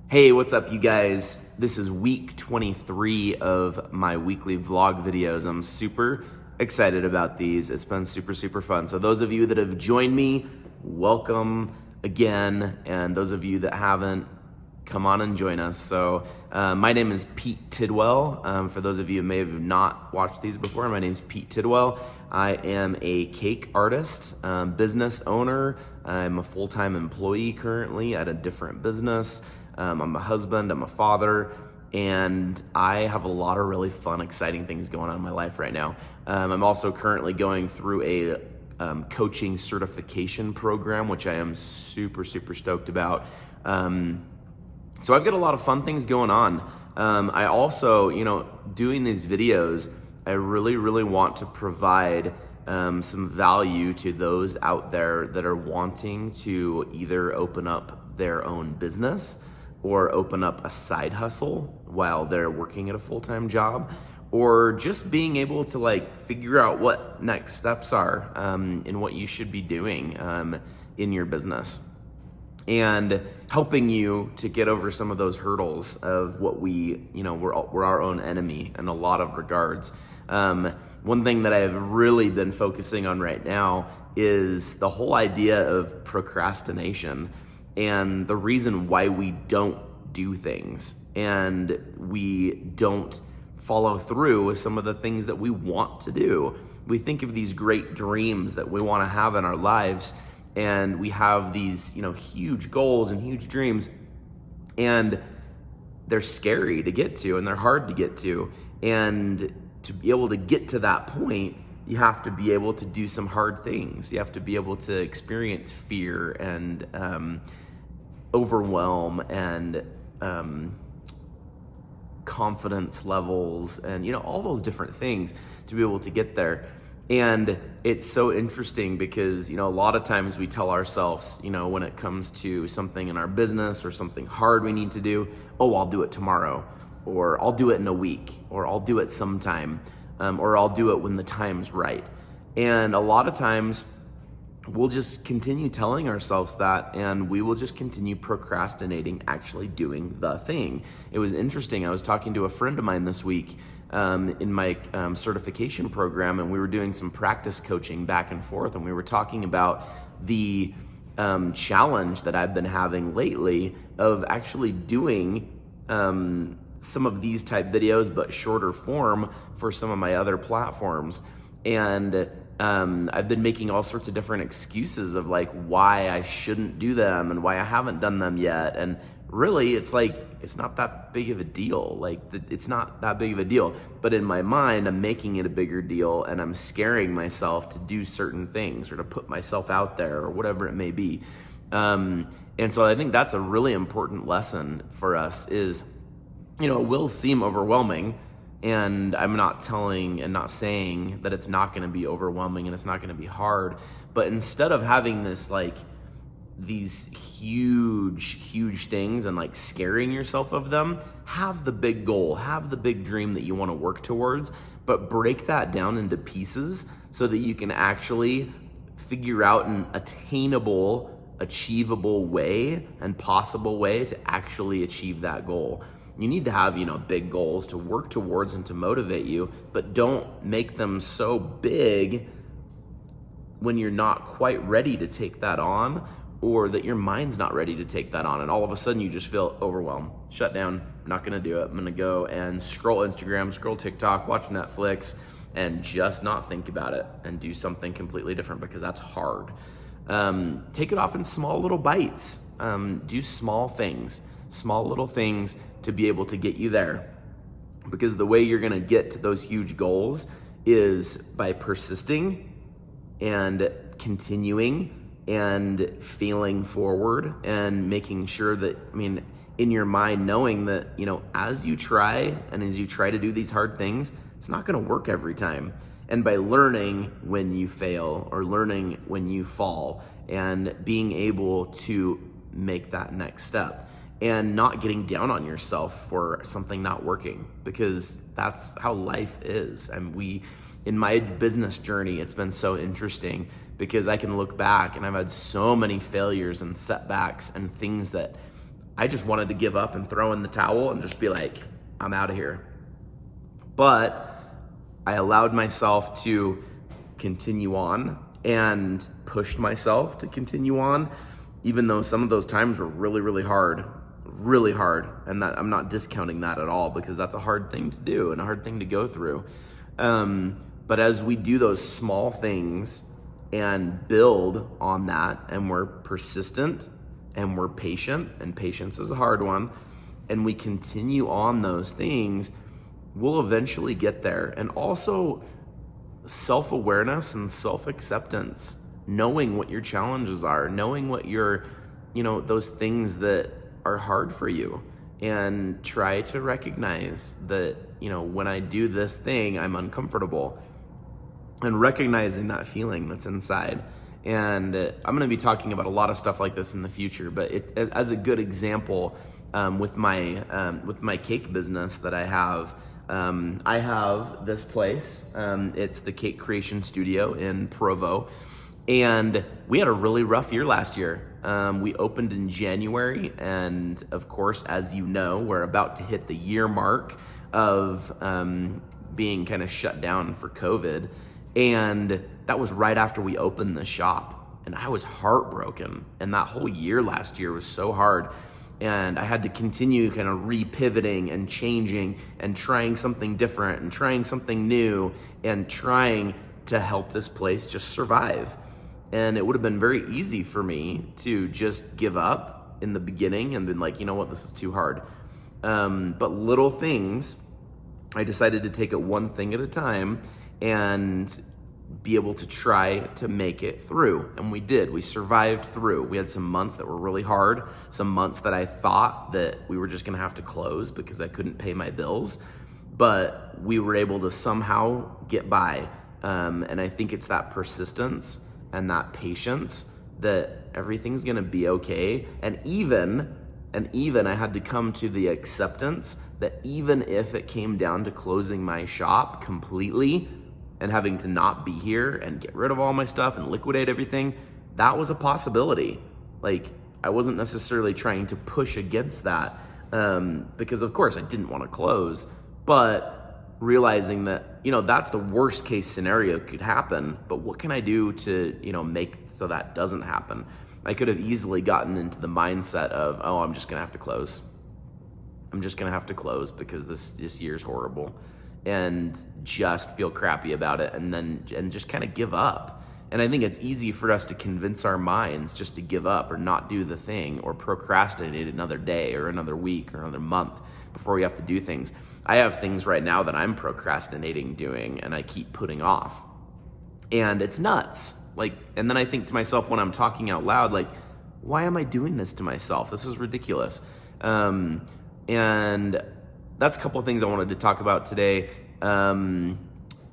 Hey, what's up, you guys? This is week 23 of my weekly vlog videos. I'm super excited about these. It's been super fun. So those of you that have joined me, welcome again. And those of you that haven't, come on and join us. So my name is Pete Tidwell. For those of you who may have not watched these before, my name is Pete Tidwell. I am a cake artist, business owner. I'm a full-time employee currently at a different business. I'm a husband, I'm a father, and I have a lot of really fun, exciting things going on in my life right now. I'm also currently going through a coaching certification program, which I am super stoked about. So I've got a lot of fun things going on. I also, doing these videos, I really want to provide some value to those out there that are wanting to either open up their own business or open up a side hustle while they're working at a full-time job, or just being able to figure out what next steps are and what you should be doing in your business, and helping you to get over some of those hurdles of what we're our own enemy in a lot of regards. One thing that I've really been focusing on right now is the whole idea of procrastination and the reason why we don't do things and we don't follow through with some of the things that we want to do. We think of these great dreams that we want to have in our lives, and we have these, huge goals and huge dreams, and they're scary to get to and they're hard to get to. And to be able to get to that point, you have to be able to do some hard things. You have to be able to experience fear and overwhelm and confidence levels and all those different things to be able to get there. And it's so interesting because a lot of times we tell ourselves, when it comes to something in our business or something hard we need to do, oh, I'll do it tomorrow, or I'll do it in a week, or I'll do it sometime, or I'll do it when the time's right. And a lot of times we'll just continue telling ourselves that, and we will just continue procrastinating actually doing the thing. It was interesting. I was talking to a friend of mine this week in my certification program, and we were doing some practice coaching back and forth, and we were talking about the challenge that I've been having lately of actually doing some of these type videos, but shorter form for some of my other platforms. And I've been making all sorts of different excuses of why I shouldn't do them and why I haven't done them yet. And really, it's not that big of a deal. It's not that big of a deal. But in my mind, I'm making it a bigger deal, and I'm scaring myself to do certain things or to put myself out there or whatever it may be. And so I think that's a really important lesson for us is, it will seem overwhelming. And I'm not telling and not saying that it's not going to be overwhelming and it's not going to be hard. But instead of having this these huge things and scaring yourself of them, have the big goal, have the big dream that you want to work towards, but break that down into pieces so that you can actually figure out an achievable way and possible way to actually achieve that goal. You need to have, big goals to work towards and to motivate you, but don't make them so big when you're not quite ready to take that on, or that your mind's not ready to take that on. And all of a sudden you just feel overwhelmed, shut down, not gonna do it. I'm gonna go and scroll Instagram, scroll TikTok, watch Netflix, and just not think about it and do something completely different, because that's hard. Take it off in small little bites. Do small little things to be able to get you there, because the way you're going to get to those huge goals is by persisting and continuing and failing forward and making sure that, in your mind, knowing that, as you try to do these hard things, it's not going to work every time. And by learning when you fail or learning when you fall and being able to make that next step, and not getting down on yourself for something not working, because that's how life is. And in my business journey, it's been so interesting because I can look back and I've had so many failures and setbacks and things that I just wanted to give up and throw in the towel and just be like, I'm out of here. But I allowed myself to continue on and pushed myself to continue on, even though some of those times were really, really hard. And that I'm not discounting that at all, because that's a hard thing to do and a hard thing to go through. But as we do those small things and build on that, and we're persistent and we're patient, and patience is a hard one, and we continue on those things, we'll eventually get there. And also self-awareness and self-acceptance, knowing what your challenges are, knowing what your, those things that are hard for you, and try to recognize that, when I do this thing, I'm uncomfortable, and recognizing that feeling that's inside. And I'm going to be talking about a lot of stuff like this in the future, but as a good example, with my cake business that I have this place. It's the Cake Creation Studio in Provo, and we had a really rough year last year. We opened in January, and of course, as you know, we're about to hit the year mark of being kind of shut down for COVID. And that was right after we opened the shop, and I was heartbroken. And that whole year last year was so hard. And I had to continue kind of re-pivoting and changing and trying something different and trying something new and trying to help this place just survive. And it would have been very easy for me to just give up in the beginning and been like, you know what, this is too hard. But little things, I decided to take it one thing at a time and be able to try to make it through. And we did. We survived through. We had some months that were really hard, some months that I thought that we were just gonna have to close because I couldn't pay my bills, but we were able to somehow get by. And I think it's that persistence and that patience that everything's gonna be okay. And even I had to come to the acceptance that even if it came down to closing my shop completely and having to not be here and get rid of all my stuff and liquidate everything, that was a possibility. Like, I wasn't necessarily trying to push against that, because of course I didn't want to close, but realizing that, that's the worst case scenario could happen, but what can I do to, make so that doesn't happen? I could have easily gotten into the mindset of, oh, I'm just gonna have to close. I'm just gonna have to close because this year's horrible, and just feel crappy about it, and just kind of give up. And I think it's easy for us to convince our minds just to give up or not do the thing or procrastinate another day or another week or another month before we have to do things. I have things right now that I'm procrastinating doing and I keep putting off. And it's nuts. And then I think to myself when I'm talking out loud, why am I doing this to myself? This is ridiculous. And that's a couple of things I wanted to talk about today.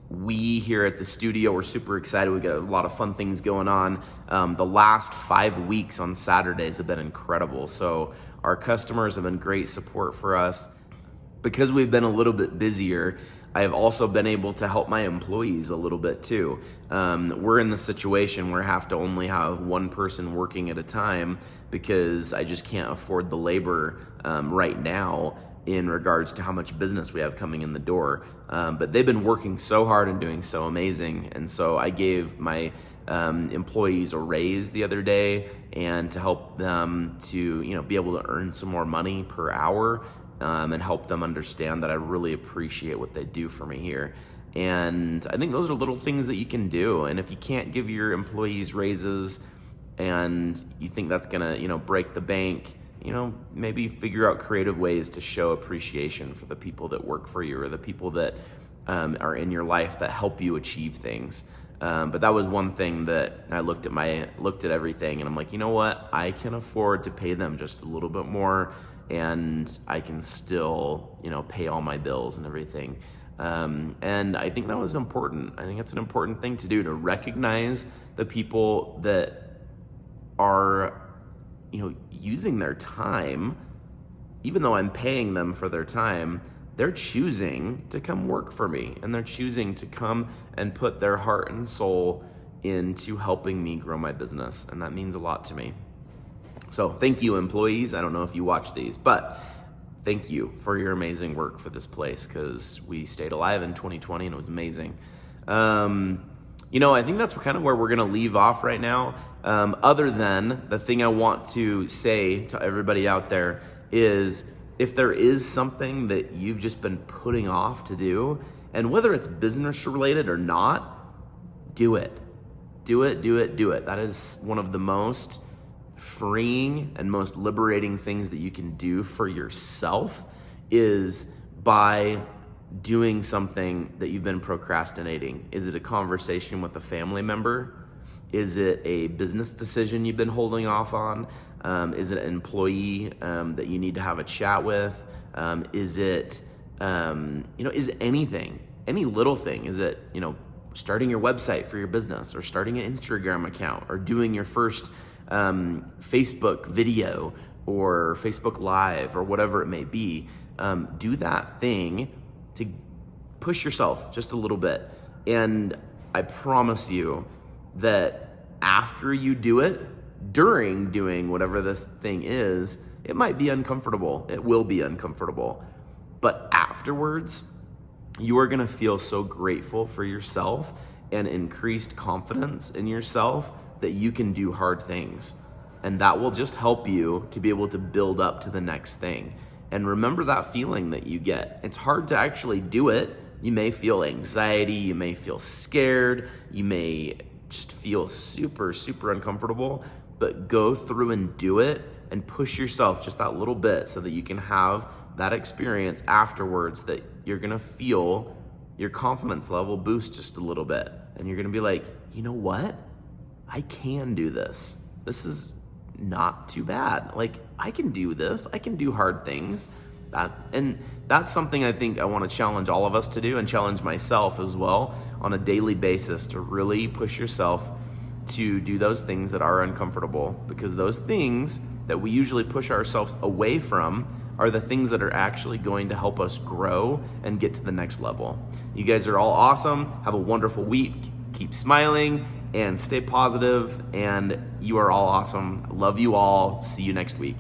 We here at the studio, we're super excited. We got a lot of fun things going on. The last 5 weeks on Saturdays have been incredible. So our customers have been great support for us. Because we've been a little bit busier, I have also been able to help my employees a little bit too. We're in the situation where I have to only have one person working at a time because I just can't afford the labor right now in regards to how much business we have coming in the door. But they've been working so hard and doing so amazing. And so I gave my employees a raise the other day, and to help them to be able to earn some more money per hour, and help them understand that I really appreciate what they do for me here. And I think those are little things that you can do. And if you can't give your employees raises and you think that's gonna break the bank, maybe figure out creative ways to show appreciation for the people that work for you or the people that are in your life that help you achieve things. But that was one thing that I looked at everything, and I'm like, you know what? I can afford to pay them just a little bit more, and I can still, pay all my bills and everything. And I think that was important. I think it's an important thing to do, to recognize the people that are using their time. Even though I'm paying them for their time, they're choosing to come work for me, and they're choosing to come and put their heart and soul into helping me grow my business. And that means a lot to me. So thank you, employees. I don't know if you watch these, but thank you for your amazing work for this place, because we stayed alive in 2020 and it was amazing. I think that's kind of where we're going to leave off right now. Other than the thing I want to say to everybody out there is, if there is something that you've just been putting off to do, and whether it's business related or not, do it. Do it, do it, do it. That is one of the most freeing and most liberating things that you can do for yourself, is by doing something that you've been procrastinating. Is it a conversation with a family member? Is it a business decision you've been holding off on? Is it an employee that you need to have a chat with? Is it anything, any little thing? Is it, starting your website for your business, or starting an Instagram account, or doing your first Facebook video or Facebook Live, or whatever it may be? Do that thing to push yourself just a little bit. And I promise you that after you do it, during doing whatever this thing is, it might be uncomfortable. It will be uncomfortable. But afterwards, you are gonna feel so grateful for yourself and increased confidence in yourself that you can do hard things. And that will just help you to be able to build up to the next thing. And remember that feeling that you get. It's hard to actually do it. You may feel anxiety, you may feel scared, you may just feel super, super uncomfortable, but go through and do it and push yourself just that little bit so that you can have that experience afterwards, that you're gonna feel your confidence level boost just a little bit. And you're gonna be like, you know what? I can do this. This is not too bad. Like, I can do this. I can do hard things. And that's something I think I want to challenge all of us to do, and challenge myself as well on a daily basis, to really push yourself to do those things that are uncomfortable, because those things that we usually push ourselves away from are the things that are actually going to help us grow and get to the next level. You guys are all awesome. Have a wonderful week. Keep smiling and stay positive, and you are all awesome. Love you all. See you next week.